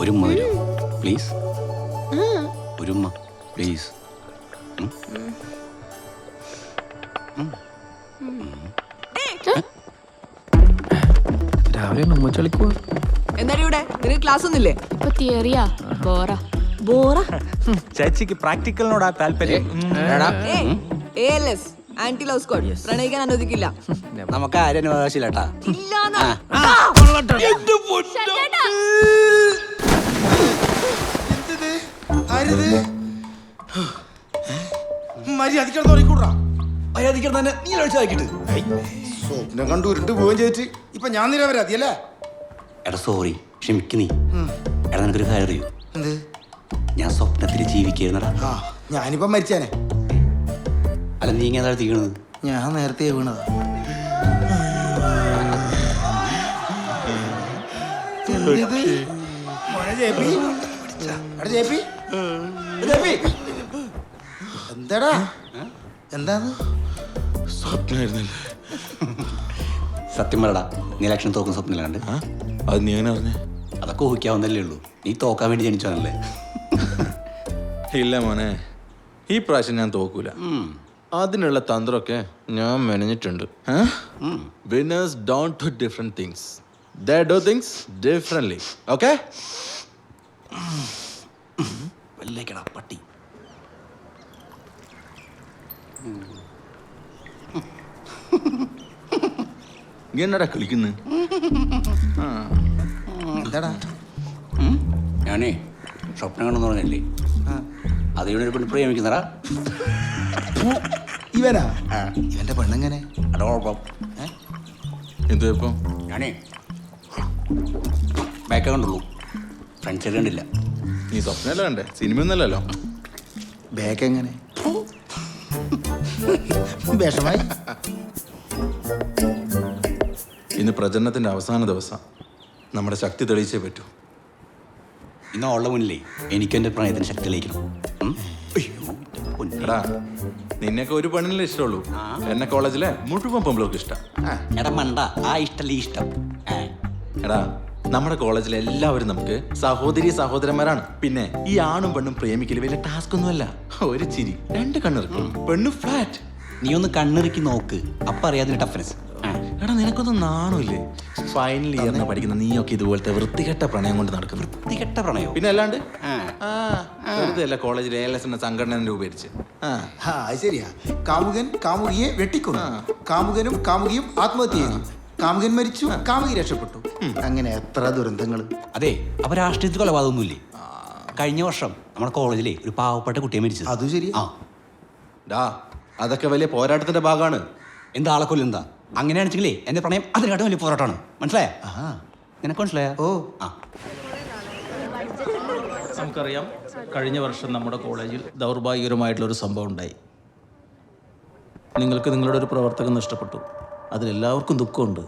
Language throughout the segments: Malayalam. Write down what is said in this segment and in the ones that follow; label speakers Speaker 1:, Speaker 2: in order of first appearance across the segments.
Speaker 1: ഒരു ഉമ്മ തരൂ പ്ലീസ്. ഒരു ഉമ്മ പ്ലീസ്.
Speaker 2: രാവിലെ ഉമ്മ ചളിക്കുവാ.
Speaker 3: എന്തായാലും ഇവിടെ നിനക്ക് ക്ലാസ് ഒന്നുമില്ലേ?
Speaker 4: ഇപ്പൊ തിയറിയാ ബോറാ.
Speaker 3: ബോറ.
Speaker 5: ചേച്ചിക്ക് പ്രാക്ടിക്കലിനോടാ താല്പര്യം.
Speaker 3: ALS ആന്റി ലവ് സ്ക്വാഡ് പ്രണയിക്കാൻ അനുവദിക്കില്ല.
Speaker 1: നമുക്ക് ആരും അവകാശമില്ലട്ടാ.
Speaker 3: ഇല്ലാന്നാ.
Speaker 6: സ്വപ്നം കണ്ടു ഉരുണ്ട് പോവുകയും ചെയ്തിട്ട് ഇപ്പൊ ഞാൻ നിരപരാധിയല്ലേ?
Speaker 1: എടാ സോറി, ക്ഷമിക്ക് നീ. എടാ നിനക്കൊരു കാര്യം അറിയൂ?
Speaker 6: എന്ത്?
Speaker 1: ഞാൻ സ്വപ്നത്തിൽ ജീവിക്കായിരുന്നടാ.
Speaker 6: ആ ഞാനിപ്പം മരിച്ചാനെ.
Speaker 1: അല്ല നീ ഇങ്ങനെ താഴ്ത്തിക്കണത്?
Speaker 6: ഞാൻ നേരത്തെ വീണതാ. എന്താടാ എന്താന്ന്?
Speaker 1: സത്യം പറടാ, നീ ഇലക്ഷൻ തോക്കുന്ന സ്വപ്നമില്ലാണ്ട്.
Speaker 5: അത് നീ എങ്ങനെ അറിഞ്ഞേ?
Speaker 1: അതൊക്കെ ഊഹിക്കാവുന്നല്ലേ ഉള്ളൂ. നീ തോക്കാൻ വേണ്ടി ജനിച്ചതല്ലേ?
Speaker 5: ഇല്ല മോനെ, ഈ പ്രാവശ്യം ഞാൻ തോക്കൂല. അതിനുള്ള തന്ത്രമൊക്കെ ഞാൻ മെനഞ്ഞിട്ടുണ്ട്. Winners don't do different things, they do things differently. Okay?
Speaker 1: വല്ലേക്കടാ പട്ടി.
Speaker 5: എന്നടാ കളിക്കുന്നത്?
Speaker 6: എന്താടാ?
Speaker 1: ഞാനേ സ്വപ്നം കണ്ടെന്ന് പറഞ്ഞല്ലേ, അതിവിടെ ഒരു പെണ്ണ് പ്രേമിക്കുന്നടാ.
Speaker 6: ഇവനാ? ഇവന്റെ പെണ്ണെങ്ങനെ?
Speaker 1: അതാ കുഴപ്പം.
Speaker 5: ഇത് ഇപ്പം
Speaker 1: ഞാനേ ബാക്കേ കണ്ടുള്ളൂ, ഫ്രണ്ട്സ് ഒക്കെ കണ്ടില്ല.
Speaker 5: നീ സ്വപ്നമല്ല കണ്ടേ, സിനിമയൊന്നല്ലല്ലോ.
Speaker 6: ബാക്ക് എങ്ങനെ? വിഷമായി.
Speaker 5: ഇന്ന് പ്രചരണത്തിന്റെ അവസാന ദിവസം, നമ്മുടെ ശക്തി തെളിയിച്ചേ പറ്റൂ.
Speaker 1: ഇന്ന് ഉള്ള മുന്നിലേ എനിക്ക് എൻ്റെ പ്രണയത്തിന് ശക്തി തെളിയിക്കണം.
Speaker 5: എടാ, നിന്നെയൊക്കെ ഒരു പെണ്ണിനല്ലേ ഇഷ്ടമുള്ളൂ. എന്നെ കോളേജിലെ മുഴുവൻ പെമ്പിളർക്ക് ഇഷ്ടം.
Speaker 1: എടാ മണ്ട, ആ ഇഷ്ടല്ലേ ഇഷ്ടം.
Speaker 5: എടാ, നമ്മുടെ കോളേജിലെ എല്ലാവരും നമുക്ക് സഹോദരി സഹോദരന്മാരാണ്. പിന്നെ ഈ ആണും പെണ്ണും പ്രേമിക്കല് വലിയ ടാസ്ക് ഒന്നുമല്ല. ഒരു ചിരി, 2 കണ്ണിറുക്കും, പെണ്ണ് ഫ്ലാറ്റ്.
Speaker 1: നീ ഒന്ന് കണ്ണിറുക്കി നോക്ക്, അപ്പൊ അറിയാതിന് ടഫ്നെസ്.
Speaker 5: എടാ, നിനക്കൊന്നും നാണമില്ലേ? ഫൈനൽ ഇയറിന് പഠിക്കുന്ന നീയൊക്കെ ഇതുപോലത്തെ വൃത്തികെട്ട പ്രണയം കൊണ്ട് നടക്കും.
Speaker 1: വൃത്തികെട്ട പ്രണയോ?
Speaker 5: പിന്നെ അല്ലാണ്ട് വെറുതെ അല്ല കോളേജിൽ ALS എന്ന സംഘടന രൂപീകരിച്ച്.
Speaker 6: അത് ശരിയാ. കാമുകൻ കാമുകിയെ വെട്ടിക്കൊന്നു, കാമുകനും കാമുകിയും ആത്മഹത്യ ചെയ്തു, കാമുകൻ മരിച്ചു, കാമുകി രക്ഷപ്പെട്ടു. അങ്ങനെ എത്ര ദുരന്തങ്ങൾ.
Speaker 1: അതെ, അപ്പൊ രാഷ്ട്രീയത്തിൽ കൊലപാതകമൊന്നുമില്ലേ? കഴിഞ്ഞ വർഷം നമ്മുടെ കോളേജിലെ ഒരു പാവപ്പെട്ട കുട്ടിയെ മരിച്ചത്.
Speaker 6: അതും ശരി.
Speaker 5: അതൊക്കെ വലിയ പോരാട്ടത്തിന്റെ ഭാഗമാണ്.
Speaker 1: എന്താ ആളെ കൊല്ലുന്നതാ? അങ്ങനെയാണെങ്കിലേ എന്റെ പ്രണയം അതിനെക്കാട്ടും വലിയ പോരാട്ടമാണ്. മനസ്സിലായ? നിനക്ക് മനസ്സിലായ?
Speaker 6: ഓ
Speaker 2: നമുക്കറിയാം, കഴിഞ്ഞ വർഷം നമ്മുടെ കോളേജിൽ ദൗർഭാഗ്യകരമായിട്ടുള്ളൊരു സംഭവം ഉണ്ടായി. നിങ്ങൾക്ക് നിങ്ങളുടെ ഒരു പ്രവർത്തകൻ നഷ്ടപ്പെട്ടു. അതിലെല്ലാവർക്കും ദുഃഖമുണ്ട്.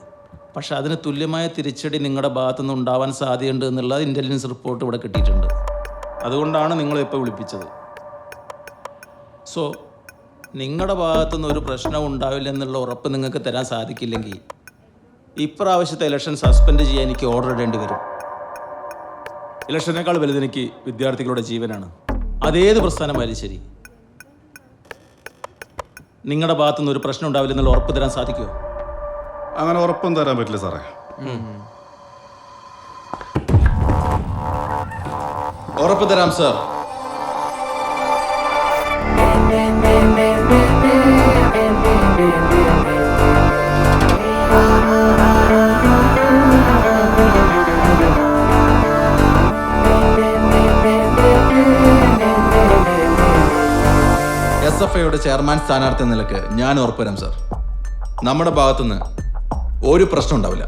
Speaker 2: പക്ഷെ അതിന് തുല്യമായ തിരിച്ചടി നിങ്ങളുടെ ഭാഗത്തുനിന്ന് ഉണ്ടാവാൻ സാധ്യതയുണ്ട് എന്നുള്ള ഇൻ്റലിജൻസ് റിപ്പോർട്ട് ഇവിടെ കിട്ടിയിട്ടുണ്ട്. അതുകൊണ്ടാണ് നിങ്ങളിപ്പോൾ വിളിപ്പിച്ചത്. സോ നിങ്ങളുടെ ഭാഗത്തുനിന്ന് ഒരു പ്രശ്നം ഉണ്ടാവില്ല എന്നുള്ള ഉറപ്പ് നിങ്ങൾക്ക് തരാൻ സാധിക്കില്ലെങ്കിൽ ഇപ്രാവശ്യത്തെ ഇലക്ഷൻ സസ്പെൻഡ് ചെയ്യാൻ എനിക്ക് ഓർഡർ ഇടേണ്ടി വരും. ഇലക്ഷനേക്കാൾ വലുത് എനിക്ക് വിദ്യാർത്ഥികളുടെ ജീവനാണ്. അതേത് പ്രസ്ഥാനമായാലും ശരി. നിങ്ങളുടെ ഭാഗത്തുനിന്ന് ഒരു പ്രശ്നം ഉണ്ടാവില്ല എന്നുള്ള ഉറപ്പ് തരാൻ സാധിക്കുമോ?
Speaker 7: അങ്ങനെ ഉറപ്പൊന്നും തരാൻ പറ്റില്ല സാറേ.
Speaker 5: ഉറപ്പ് തരാം സാർ. SFIയുടെ ചെയർമാൻ സ്ഥാനാർത്ഥി എന്ന നിലക്ക് ഞാൻ ഉറപ്പുതരാം സാർ, നമ്മുടെ ഭാഗത്തുനിന്ന് ഒരു പ്രശ്നം ഉണ്ടാവില്ല.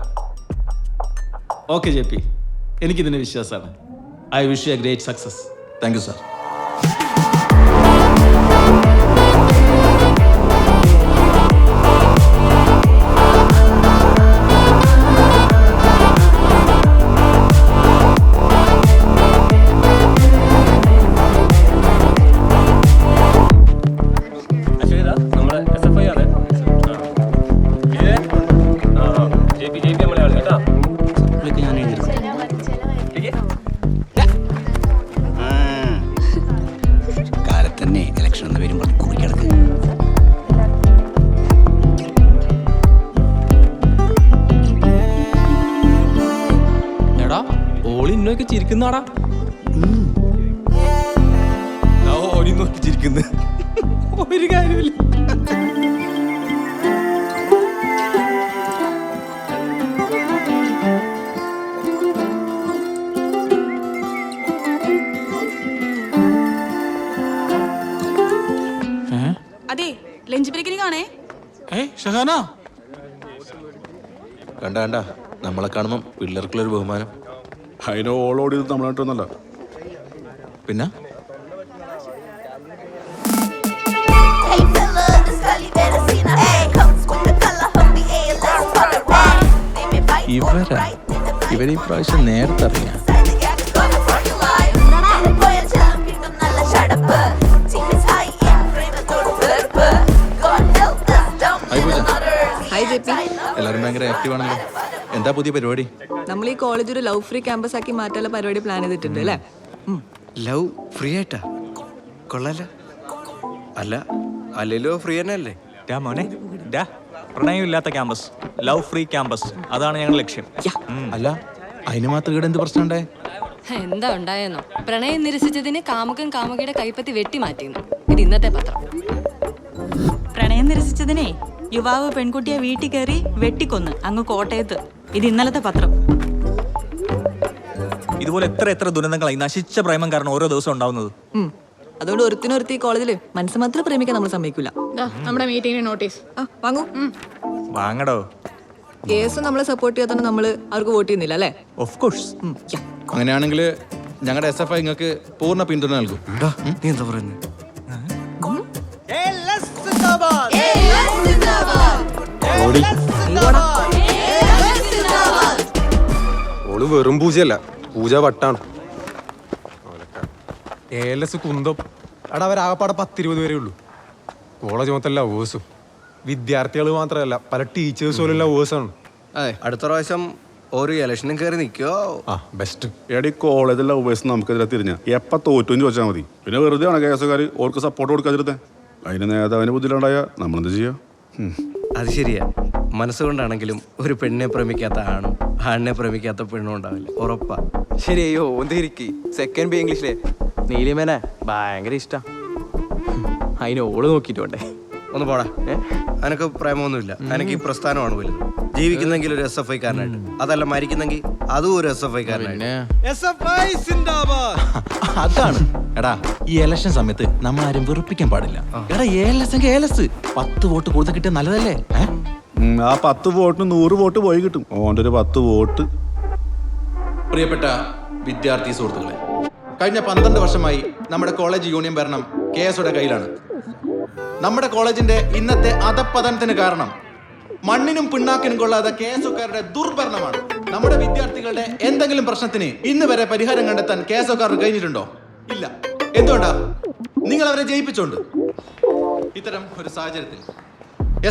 Speaker 2: ഓക്കെ JP, എനിക്കിതിന് വിശ്വാസമാണ്. I wish you a great success.
Speaker 5: Thank you sir.
Speaker 8: ഓളി ഇന്നൊക്കെ ചിരിക്കുന്നാടാ. ഓടി നോക്കി ചിരിക്കുന്നു. ഒരു കാര്യമില്ല.
Speaker 4: അതെ ലഞ്ച് ബ്രേക്കിന് കാണേ.
Speaker 2: ഷഹാന
Speaker 5: കണ്ട നമ്മളെ കാണുമ്പം പിള്ളേർക്കുള്ളൊരു ബഹുമാനം.
Speaker 7: അതിന് ഓളോടി നമ്മളായിട്ടൊന്നല്ല.
Speaker 5: പിന്നെ
Speaker 9: Hey fella, this girl you better see now. Hey, comes with the color of the A, let's pop it right. They may bite for the
Speaker 2: ഇവരാ
Speaker 9: right in the night.
Speaker 2: ഇവരെ ഈ പ്രാവശ്യം നേരത്തെ അറിയാം.
Speaker 9: Inside the gang is gonna fuck your life. And boy, I tell him കിട്ടും നല്ല shut up. Team is high in frame of വെറുപ്പ്. God help us, don't
Speaker 5: Hi,
Speaker 9: be
Speaker 5: Pooja.
Speaker 9: others.
Speaker 3: Hi J P.
Speaker 5: എല്ലാവരും ഭയങ്കര ആക്റ്റീവ് ആണല്ലോ. എന്താ പുതിയ പരിപാടി?
Speaker 3: നമ്മൾ ഈ കോളേജ് ഒരു ലവ് ഫ്രീ ക്യാമ്പസ് ആക്കി മാറ്റാനുള്ള പരിപാടി പ്ലാൻ ചെയ്തിട്ടുണ്ട് അല്ലേ?
Speaker 10: ലവ് ഫ്രീ ആയിട്ടാ? കൊള്ളാല. അല്ല അല്ലല്ലോ ഫ്രീ തന്നെ അല്ലേ?
Speaker 8: മോനെ പ്രണയമില്ലാത്ത ക്യാമ്പസ്, ലവ് ഫ്രീ ക്യാമ്പസ്, അതാണ് ഞങ്ങളുടെ ലക്ഷ്യം.
Speaker 5: അല്ല അതിന് മാത്രം ഇവിടെ എന്ത് പ്രശ്നം ഉണ്ടായേ?
Speaker 4: എന്താ ഉണ്ടായെന്നോ? പ്രണയം നിരസിച്ചതിന് കാമുകൻ കാമുകിയുടെ കൈപ്പത്തി വെട്ടി മാറ്റിയെന്നു. ഇത് ഇന്നത്തെ പത്രം.
Speaker 11: പ്രണയം നിരസിച്ചതിനെ യുവാവ് പെൺകുട്ടിയെ വീട്ടിൽ കയറി വെട്ടിക്കൊന്ന് അങ്ങ് കോട്ടയത്ത്. ഇത് ഇന്നലത്തെ പത്രം.
Speaker 8: ഇതുപോലെ എത്ര ദുരന്തങ്ങളായി നശിച്ച പ്രേമം കാരണം ഓരോ ദിവസം ഉണ്ടാവുന്നത്.
Speaker 3: അതുകൊണ്ട് ഒരുത്തിനൊരുത്തി കോളേജിൽ മനസ്സ് മാത്രം പ്രേമിക്കാൻ നമ്മൾ സമ്മതിക്കില്ല.
Speaker 4: നമ്മുടെ മീറ്റിംഗിന് നോട്ടീസ്
Speaker 3: വാങ്ങൂ.
Speaker 8: വാങ്ങടോ.
Speaker 3: കേസ് നമ്മളെ സപ്പോർട്ട് ചെയ്യാത്തന്നെ നമ്മൾ അവർക്ക് വോട്ട് ചെയ്യുന്നില്ല അല്ലേ?
Speaker 8: Of course.
Speaker 5: അങ്ങനെയാണെങ്കിൽ ഞങ്ങളുടെ SFI നിങ്ങൾക്ക് പൂർണ്ണ പിന്തുണ നൽകും.
Speaker 10: നീ എന്താ പറയുന്നത്?
Speaker 12: ഓള് വെറും പൂജയല്ല, പൂജ വട്ടാണ്. കുന്തം എടാ അവരാകപ്പാടെ 10-20 വരെ ഉള്ളൂ. കോളേജ് മൊത്തം ലവേഴ്സും വിദ്യാർത്ഥികൾ മാത്രമല്ല, പല ടീച്ചേഴ്സ് പോലും ലവേഴ്സാണ്.
Speaker 10: അതെ, അടുത്ത പ്രാവശ്യം ഒരു ഇലക്ഷനും കയറി നിൽക്കോ.
Speaker 12: ആ ബെസ്റ്റ്.
Speaker 7: എടി കോളേജിലെ ലവേഴ്സ് നമുക്കെതിരെ തിരിഞ്ഞ എപ്പോൾ തോറ്റും ചോദിച്ചാൽ മതി. പിന്നെ വെറുതെ ആണ് കേസുകാർ ഓർക്ക് സപ്പോർട്ട് കൊടുക്കാതിരുത്തേ. അതിന് നേതാവിന് ബുദ്ധിയിലുണ്ടായ നമ്മളെന്ത് ചെയ്യാ?
Speaker 10: അത് ശരിയാ. മനസ്സുകൊണ്ടാണെങ്കിലും ഒരു പെണ്ണിനെ പ്രേമിക്കാത്ത ആണും ആണിനെ പ്രേമിക്കാത്ത പെണ്ണും ഉണ്ടാവില്ല, ഉറപ്പാ.
Speaker 12: ശരിയോ ഓന്തിരിക്ക് സെക്കൻഡ് ബി ഇംഗ്ലീഷിലെ നീലിമേനെ ഭയങ്കര ഇഷ്ടാ. അതിന് ഓള് നോക്കിയിട്ട് വേണ്ടേ?
Speaker 10: ഒന്ന് പോടാ. അനക്ക് പ്രേമമൊന്നുമില്ല. എനിക്ക് ഈ പ്രസ്ഥാനമാണ് വലുത്. ജീവിക്കുന്നെങ്കിൽ ഒരു SFI കാരനായിട്ട്, അതല്ല മരിക്കുന്നെങ്കിൽ അതും ഒരു SFI കാരനായിട്ട്.
Speaker 5: അതാണ് എടാ ഈ ഇലക്ഷൻ സമയത്ത് നമ്മൾ ആരും വെറുപ്പിക്കാൻ പാടില്ല. എടാ ഏലസ് 10 വോട്ട് കൂടുതൽ കിട്ടിയ നല്ലതല്ലേ?
Speaker 7: ആ 10 വോട്ടിന് 100 വോട്ട് പോയി കിട്ടും. ഓൻ്റെ ഒരു 10 വോട്ട്.
Speaker 5: പ്രിയപ്പെട്ട വിദ്യാർത്ഥി സുഹൃത്തുക്കളെ, കഴിഞ്ഞ 12 വർഷമായി നമ്മുടെ കോളേജ് യൂണിയൻ ഭരണം KSയുടെ കയ്യിലാണ്. നമ്മുടെ കോളേജിന്റെ ഇന്നത്തെ അധപ്പതനത്തിന് കാരണം മണ്ണിനും പിണ്ണാക്കിനും കൊള്ളാതെ KSOക്കാരുടെ ദുർഭരണമാണ്. നമ്മുടെ വിദ്യാർത്ഥികളുടെ എന്തെങ്കിലും പ്രശ്നത്തിന് ഇന്ന് വരെ പരിഹാരം കണ്ടെത്താൻ KSOക്കാർക്ക് കഴിഞ്ഞിട്ടുണ്ടോ? ഇല്ല. എന്തുകൊണ്ടാ? നിങ്ങൾ അവരെ ജയിപ്പിച്ചോണ്ട്. ഇത്തരം ഒരു സാഹചര്യത്തിൽ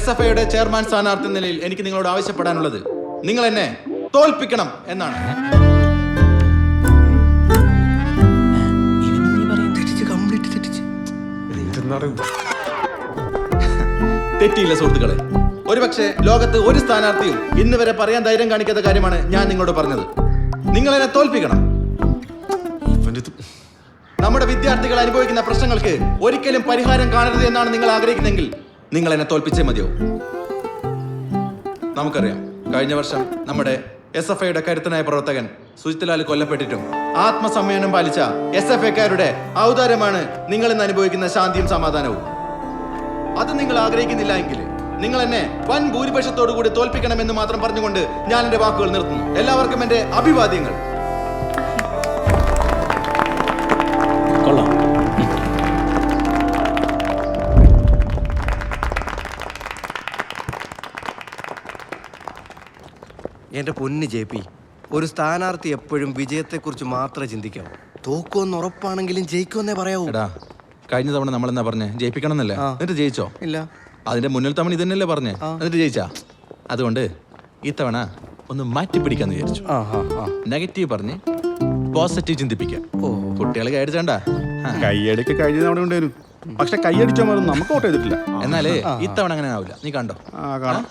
Speaker 5: SFIയുടെ ചെയർമാൻ സ്ഥാനാർത്ഥി നിലയിൽ എനിക്ക് നിങ്ങളോട് ആവശ്യപ്പെടാനുള്ളത് നിങ്ങൾ എന്നെ തോൽപ്പിക്കണം എന്നാണ്. തെറ്റിയില്ല സുഹൃത്തുക്കളെ. ഒരുപക്ഷെ ലോകത്ത് ഒരു സ്ഥാനാർത്ഥിയും ഇന്ന് വരെ പറയാൻ ധൈര്യം കാണിക്കാത്ത കാര്യമാണ് ഞാൻ നിങ്ങളോട് പറഞ്ഞത്. നിങ്ങൾ എന്നെ തോൽപ്പിക്കണം. നമ്മുടെ വിദ്യാർത്ഥികൾ അനുഭവിക്കുന്ന പ്രശ്നങ്ങൾക്ക് ഒരിക്കലും പരിഹാരം കാണരുത് എന്നാണ് നിങ്ങൾ ആഗ്രഹിക്കുന്നെങ്കിൽ നിങ്ങൾ എന്നെ തോൽപ്പിച്ചേ മതിയോ. നമുക്കറിയാം, കഴിഞ്ഞ വർഷം നമ്മുടെ SFIയുടെ കരുത്തനായ പ്രവർത്തകൻ സുജിത്ലാൽ കൊല്ലപ്പെട്ടിട്ടും ആത്മസംയമനം പാലിച്ച SFIക്കാരുടെ ഔദാര്യമാണ് നിങ്ങൾ ഇന്ന് അനുഭവിക്കുന്ന ശാന്തിയും സമാധാനവും. അത് നിങ്ങൾ ആഗ്രഹിക്കുന്നില്ല എങ്കിൽ നിങ്ങൾ എന്നെ വൻ ഭൂരിപക്ഷത്തോടു കൂടി തോൽപ്പിക്കണമെന്ന് മാത്രം പറഞ്ഞുകൊണ്ട് ഞാൻ എന്റെ വാക്കുകൾ നിർത്തുന്നു. എല്ലാവർക്കും എന്റെ അഭിവാദ്യങ്ങൾ.
Speaker 2: കൊള്ളാം.
Speaker 10: എന്റെ പൊന്ന് JP, ഒരു സ്ഥാനാർത്ഥി എപ്പോഴും വിജയത്തെക്കുറിച്ച് മാത്രമേ ചിന്തിക്കാവൂ. തോക്കുമെന്ന് ഉറപ്പാണെങ്കിലും ജയിക്കുമെന്നേ പറയാവൂ.
Speaker 5: എടാ കഴിഞ്ഞ തവണ നമ്മൾ എന്താ പറഞ്ഞേ? ജയിപ്പിക്കണം എന്നല്ലേ? എന്നിട്ട് ജയിച്ചോ?
Speaker 10: ഇല്ല.
Speaker 5: അതിന്റെ മുന്നിൽ തവണ ഇതന്നെയല്ലേ പറഞ്ഞേ? എന്നിട്ട് ജയിച്ചാ? അതുകൊണ്ട് ഇത്തവണ ഒന്ന് മാറ്റി പിടിക്കാന്ന് വിചാരിച്ചു. നെഗറ്റീവ് പറഞ്ഞ് പോസിറ്റീവ് ചിന്തിപ്പിക്കാം. കുട്ടികളെ കൈയടിച്ചണ്ട.
Speaker 7: കൈയടിക്ക് കഴിഞ്ഞ തവണ ഉണ്ടായിരുന്നു. പക്ഷെ കൈയടിച്ചാൽ നമുക്ക് വോട്ട് ചെയ്തിട്ടില്ല.
Speaker 5: എന്നാലേ ഇത്തവണ അങ്ങനെ ആവില്ല. നീ കണ്ടോ?
Speaker 7: കാണാം.